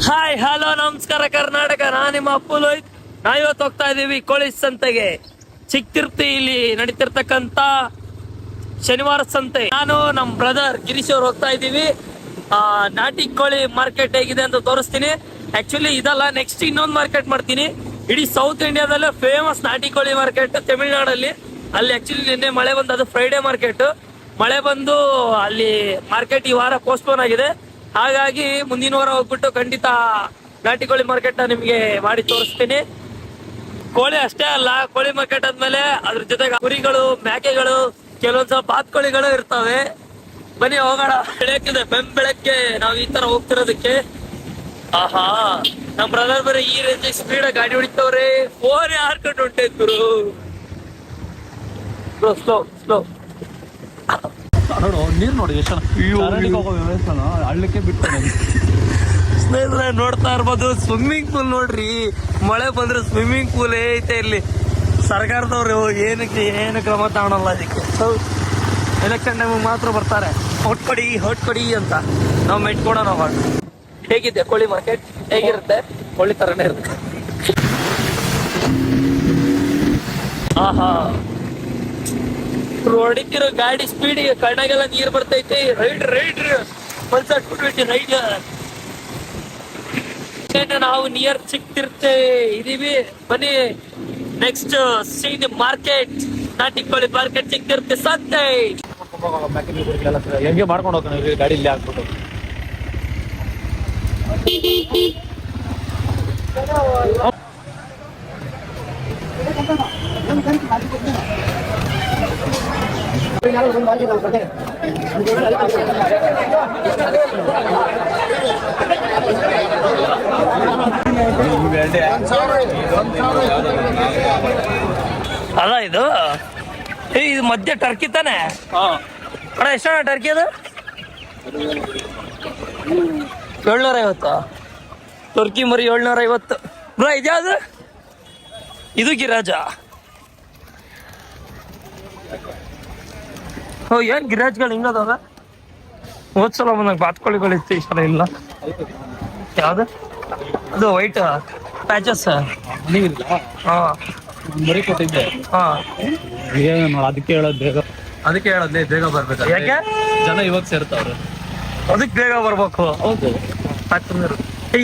Hi hello ನಮಸ್ಕಾರ ಕರ್ನಾಟಕ. ನಾನು ನಿಮ್ಮ ಅಪ್ಪು ಲೋಹಿತ್. ನಾವಿವತ್ತು ಹೋಗ್ತಾ ಇದೀವಿ ಕೋಳಿ ಸಂತೆಗೆ. ಚಿಕ್ಕತಿರ್ತಿ ಇಲ್ಲಿ ನಡೀತಿರ್ತಕ್ಕಂತ ಶನಿವಾರ ಸಂತೆ. ನಾನು ನಮ್ ಬ್ರದರ್ ಗಿರೀಶ್ ಅವ್ರು ಹೋಗ್ತಾ ಇದೀವಿ. ನಾಟಿ ಕೋಳಿ ಮಾರ್ಕೆಟ್ ಹೇಗಿದೆ ಅಂತ ತೋರಿಸ್ತೀನಿ. ಆಕ್ಚುಲಿ ಇದಲ್ಲ, ನೆಕ್ಸ್ಟ್ ಇನ್ನೊಂದು ಮಾರ್ಕೆಟ್ ಮಾಡ್ತೀನಿ. ಇಡೀ ಸೌತ್ ಇಂಡಿಯಾದಲ್ಲೇ ಫೇಮಸ್ ನಾಟಿ ಕೋಳಿ ಮಾರ್ಕೆಟ್ ತಮಿಳ್ನಾಡಲ್ಲಿ. ಅಲ್ಲಿ ಆಕ್ಚುಲಿ ನಿನ್ನೆ ಮಳೆ ಬಂದು, ಅದು ಫ್ರೈಡೇ ಮಾರ್ಕೆಟ್. ಮಳೆ ಬಂದು ಅಲ್ಲಿ ಮಾರ್ಕೆಟ್ ಈ ವಾರ ಪೋಸ್ಟ್ಪೋನ್ ಆಗಿದೆ. ಹಾಗಾಗಿ ಮುಂದಿನ ವಾರ ಹೋಗ್ಬಿಟ್ಟು ಖಂಡಿತ ನಾಟಿ ಕೋಳಿ ಮಾರ್ಕೆಟ್ ನಿಮ್ಗೆ ಮಾಡಿ ತೋರಿಸ್ತೀನಿ. ಕೋಳಿ ಅಷ್ಟೇ ಅಲ್ಲ, ಕೋಳಿ ಮಾರ್ಕೆಟ್ ಆದ್ಮೇಲೆ ಅದ್ರ ಜೊತೆಗೆ ಕುರಿಗಳು, ಮೇಕೆಗಳು, ಕೆಲವೊಂದ್ಸಲ ಬಾತ್ಕೋಳಿಗಳು ಇರ್ತವೆ. ಬನ್ನಿ ಹೋಗೋಣ. ಬೆಳಕಿದೆ, ಬೆಳಗ್ಗೆ ನಾವು ಈ ತರ ಹೋಗ್ತಿರೋದಕ್ಕೆ. ಆಹಾ, ನಮ್ ಬ್ರದರ್ ಬರೀ ಈ ರೇಂಜ್ ಸ್ಪೀಡ್ ಗಾಡಿ ಹೊಡಿತವ್ರೆ. ಫೋನ್ ಹಾರ್ಕೊಂಡು ಹೊಂಟಿದ್ರು. ಸ್ಲೋ ಸ್ಲೋ ನೋಡು, ನೀರ್ ನೋಡಿ ಎಷ್ಟು ಹಳ್ಳಕ್ಕೆ ಬಿಟ್ಟು. ಸ್ನೇಹಿತರೆ ನೋಡ್ತಾ ಇರ್ಬೋದು, ಸ್ವಿಮ್ಮಿಂಗ್ ಪೂಲ್ ನೋಡ್ರಿ. ಮಳೆ ಬಂದ್ರೆ ಸ್ವಿಮ್ಮಿಂಗ್ ಪೂಲ್ ಐತೆ ಇಲ್ಲಿ. ಸರ್ಕಾರದವ್ರು ಏನಕ್ಕೆ ಏನು ಕ್ರಮ ತಗೊಳಲ್ಲ ಅದಕ್ಕೆ. ಎಲೆಕ್ಷನ್ ಟೈಮಿಗೆ ಮಾತ್ರ ಬರ್ತಾರೆ, ಹೊಟ್ಕೊಡಿ ಅಂತ. ನಾವು ಮೆಟ್ಕೊಡೋಣ. ಹೇಗಿದೆ ಕೋಳಿ ಮಾರ್ಕೆಟ್? ಹೇಗಿರುತ್ತೆ? ಕೋಳಿ ತರನೇ ಇರುತ್ತೆ. ಆಹಾ, ಹೊಡಿತಿರೋ ಗಾಡಿ ಸ್ಪೀಡಿಗೆ ಕಣ್ಣಾಗೆಲ್ಲ ನೀರ್ ಬರ್ತೈತಿ. ರೈಡ್ ಮನ್ಸಾಟ್ಬಿಟ್ಬಿಟ್ಟು ರೈಡ್. ನಾವು ನಿಯರ್ ಚಿಕ್ಕತಿರ್ತಿ ಇದೀವಿ. ಬನ್ನಿ ನೆಕ್ಸ್ಟ್ ಸಿ ದಿ ಮಾರ್ಕೆಟ್, ನಾಟಿ ಕೋಳಿ ಮಾರ್ಕೆಟ್, ಚಿಕ್ಕತಿರ್ತಿ ಸಂತೆ. ಹೆಂಗೆ ಮಾಡ್ಕೊಂಡು ಹೋಗ್ತಾನೆ ಗಾಡಿ ಇಲ್ಲಿ ಹಾಕ್ಬಿಟ್ಟು. ಅಲ್ಲ ಇದು ಇದು ಮಧ್ಯ ಟರ್ಕಿ ತಾನೆ? ಅಣ್ಣ ಎಷ್ಟಣ್ಣ ಟರ್ಕಿ ಅದು? 750. ಟರ್ಕಿ ಮರಿ 750. ಬ್ರೋ ಇದ್ಯಾವ್ದು? ಇದು ಗಿರಾಜ. ಏನ್ ಗಿರಾಜ್ಗಳು ಹಿಂಗದವ? ಹೋದ್ಸಲ ಬಂದಾಗ ಬಾತ್ಕೋಳಿಗಳಿತ್ತು, ಈ ಸಲ ಇಲ್ಲ. ಯಾವ್ದು ಅದು? White patches. ಹಾ, ಮರಿ ಕೊಟ್ಟಿದ್ದೆ. ಹಾ, ಅದಕ್ಕೆ ಹೇಳೋದ್ಲೇ ಬೇಗ ಬರ್ಬೇಕು. ಯಾಕೆ ಜನ ಇವಾಗ ಸೇರ್ತಾವ್ರೆ, ಅದಕ್ಕೆ ಬೇಗ ಬರ್ಬೇಕು. ಹೌದು.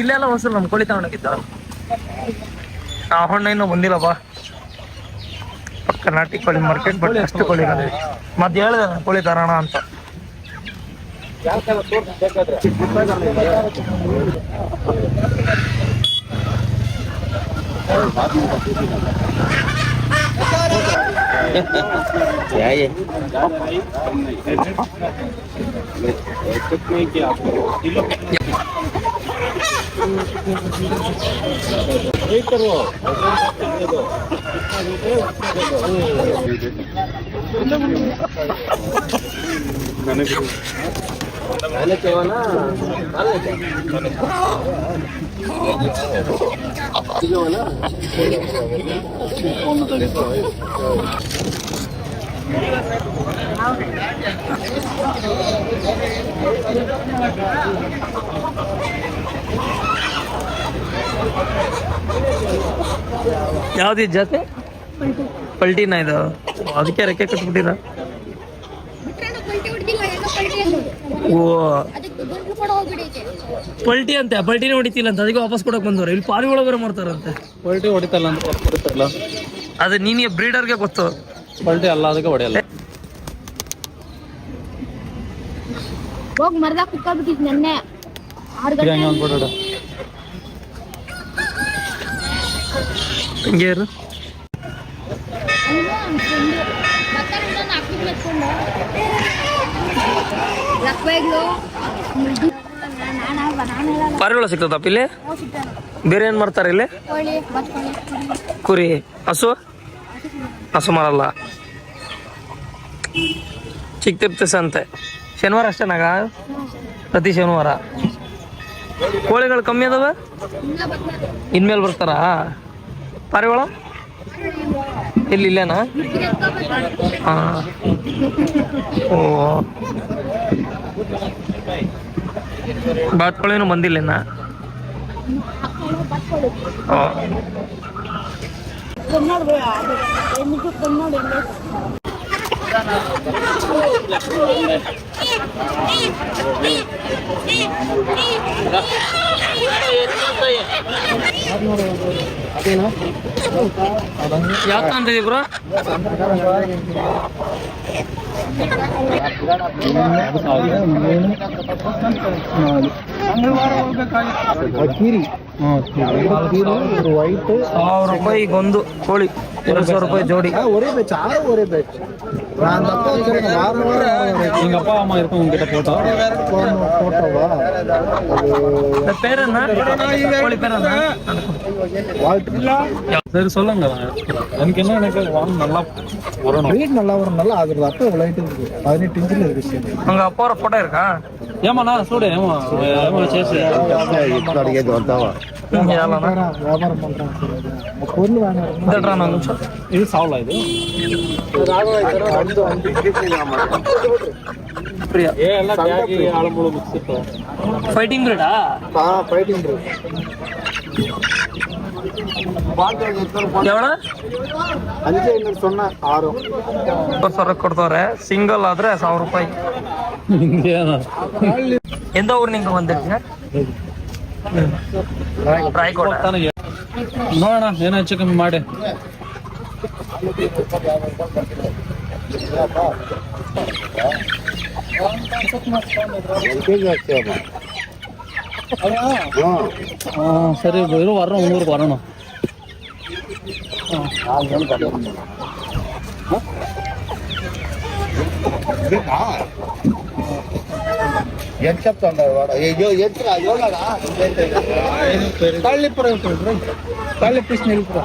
ಇಲ್ಲೆಲ್ಲ ಹೊಸರು ನಮ್ ಕೋಳಿ ತಗೊಂಡೋಗಿದ್ದ. ಹೊಣ್ಣ ಇನ್ನೂ ಬಂದಿಲ್ಲ ಬಾ. ಪಕ್ಕ ನಾಟಿ ಕೋಳಿ ಮಾರ್ಕೆಟ್. ಬಟ್ ಅಷ್ಟು ಕೋಳಿ ಮತ್ತೆ ಹೇಳಿದೆ ಕೋಳಿ ತರೋಣ ಅಂತ. ಯಾವ್ದು ಜಾತಿ? ಪಲ್ಟಿನ ಇದು? ಅದಕ್ಕೆ ರೆಕ್ಕೆ ಕಟ್ಬಿಟ್ಟಿರ? ಓ, ಪಲ್ಟಿ ಅಂತೆ. ಪಲ್ಟಿನೇ ಹೊಡಿತಿಲ್ಲ ಅಂತ, ಅದಕ್ಕೆ ವಾಪಸ್ ಕೊಡಕ್ ಬಂದವ್ರೆ. ಇಲ್ಲಿ ಪಾರಿಗಳು ಬೇರೆ ಮಾಡ್ತಾರಂತೆ. ಪಲ್ಟಿ ಹೊಡಿತಲ್ಲ ಅಂತ ಹೊಡಿತಾರಲ್ಲ, ಅದು ನೀನಿಗೆ ಬ್ರೀಡರ್ಗೆ ಗೊತ್ತು. ಪಲ್ಟಿ ಅಲ್ಲ, ಅದಕ್ಕೆ ಹೊಡೆಯಲ್ಲ. ಹೋಗಿ ಮರದಾಗ ಕುತ್ಕೊಬಿಟ್ಟಿದ್ ನೆನ್ನೆ 6 ಗಂಟೆ. ಹಿಂಗೆ ಇರು. ಪಾರಿವಾಳ ಸಿಗ್ತದಪ್ಪ ಇಲ್ಲಿ? ಬೇರೆ ಏನ್ ಮಾಡ್ತಾರೆ ಇಲ್ಲಿ? ಕುರಿ, ಹಸು ಮಾರಲ್ಲ. ಚಿಕ್ಕತಿರ್ತಿ ಸಂತೆ ಶನಿವಾರ ಅಷ್ಟೇನಾಗ? ಪ್ರತಿ ಶನಿವಾರ ಕೋಳಿಗಳು ಕಮ್ಮಿ ಅದಾವ? ಇನ್ಮೇಲೆ ಬರ್ತಾರ ಪಾರಿವಾಳ? ಇಲ್ಲೇನಾ? ಹಾ, ಓ, ಬಾತ್ಕೋಳಿನೂ ಬಂದಿಲ್ಲ ಇನ್ನ. ಕನ್ನಡ ಎಲ್ಲಿಗೂ ಕನ್ನಡ ಇಲ್ಲ. ಯಾವ ತಂದಿದ್ದಿ ಬ್ರೋ? ವೈಟ್ 1000 ರೂಪಾಯಿಗೊಂದು ಕೋಳಿ, 2,000 ರೂಪಾಯಿ ಜೋಡಿ. ಒರಿಬೇಕು, ಆರು ಒರಿಬೇಕು. ಹಿಂಗ ಅಪ್ಪ ಅಮ್ಮ ಇರ್ಕೊಂಡು ಉಂಗಿட்ட ಫೋಟೋ ಫೋಟೋವಾ பேரண்ணா கோழி பேரண்ணா சரி சொல்லுங்க. எனக்கு என்ன வாங்க நல்லா வரணும். வீட் நல்லா வரும். நல்லா ஆகுறது. அப்போ லைட் இருக்கு. 18 இன்ச்சில் இருக்கு விஷயம். உங்க அப்பாவோட போட்டோ இருக்கா? ఏమన్నా చూడు ఏమో చేసి ఇప్పుడు అడిగేది వద్దావా వ్యాపారం పண்றாங்க. பொருள் வாங்குறாங்க. ఇది సావులా ఇది ఏ ಎಲ್ಲ ಬ್ಯಾಗಿ ಆಳಮೂಳು ಮುಗಿಸಿತ್ತು. ಫೈಟಿಂಗ್ ಬ್ರೀಡಾ? Fighting breed. ಎವಳ 500 ಸೊನ್ನ 6 ಸಾವಿರ ಕೊಡ್ತವ್ರೆ. ಸಿಂಗಲ್ ಆದ್ರೆ 1000 ರೂಪಾಯಿ. ಎಂತ ಊರು ನಿಂಗೆ ಬಂದಿರ್ತೀಯ? ರಾಯಕೋಟ. ನೋಡೋಣ ಏನೋ ಹೆಚ್ಚು ಕಮ್ಮಿ ಮಾಡಿ. சரி வெறும் வரோம் ஊருக்கு வரணும். ఎంత చెప్తాడు తల్లిపుర తల్లి పీస్ నిలుపురా